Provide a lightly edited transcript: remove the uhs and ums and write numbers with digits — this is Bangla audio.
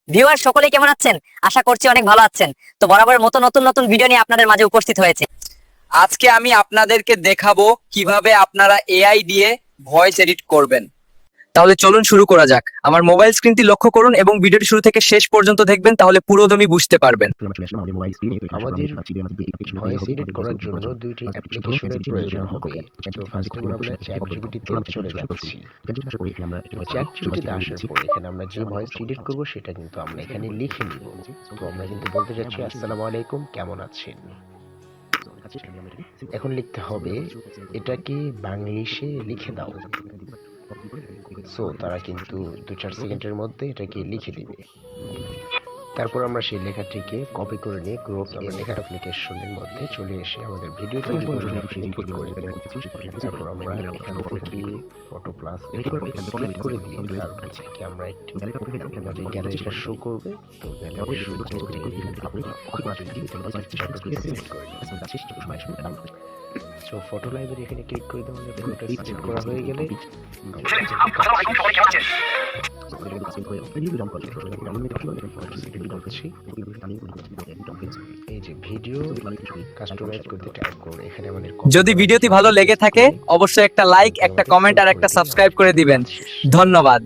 ভিউয়ার সকলেই কেমন আছেন? আশা করছি অনেক ভালো আছেন। তো বরাবরের মতো নতুন নতুন ভিডিও নিয়ে আপনাদের মাঝে উপস্থিত হয়েছে। আজকে আমি আপনাদেরকে দেখাবো কিভাবে আপনারা এআই দিয়ে ভয়েস এডিট করবেন। তাহলে চলুন শুরু করা যাক। আমার মোবাইল স্ক্রিনটি লক্ষ্য করুন এবং ভিডিওটি শুরু থেকে শেষ পর্যন্ত দেখবেন, তাহলে পুরোদমই বুঝতে পারবেন। আমাদের ভয়েস এডিট করার জন্য দুইটি অ্যাপ্লিকেশনের প্রয়োজন হবে। তো ফার্স্ট টাইম আমরা চ্যাটজিপিটিতে চলে যাচ্ছি। চ্যাটজিপিটিতে আসার পর এখানে আমরা যে ভয়েস এডিট করব সেটা কিন্তু আমরা এখানে লিখে নিব। তো আমরা কিন্তু বলতে যাচ্ছি আসসালামু আলাইকুম, কেমন আছেন। এখন লিখতে হবে এটাকে বাংলিশে লিখে দাও। সো তারা কিন্তু 2-4 সেকেন্ডের মধ্যে এটাকে লিখে দিবে। তারপর আমরা সেই লেখাটিকে কপি করে নিয়ে গ্রুপ লেখার অ্যাপ্লিকেশনের মধ্যে চলে এসে আমাদের ভিডিও তৈরি করে এডিট করে দেব। তারপর আমরা এখান থেকে ফটো প্লাস সিলেক্ট করে দিয়ে তারপর থেকে আমরা একটি আমাদের গ্যালারিটা শো করবে। তো গ্যালারি শো করতে সিলেক্ট করে নিই। সো ফটো লাইব্রেরি এখানে ক্লিক করে দেবো। ফটোটা সিলেক্ট করা হয়ে গেলে এই যে ভিডিও কাস্টমাইজ করতে টাইপ করুন। এখানে আমাদের যদি ভিডিওটি ভালো লেগে থাকে অবশ্যই একটা লাইক, একটা কমেন্ট আর একটা সাবস্ক্রাইব করে দিবেন। ধন্যবাদ।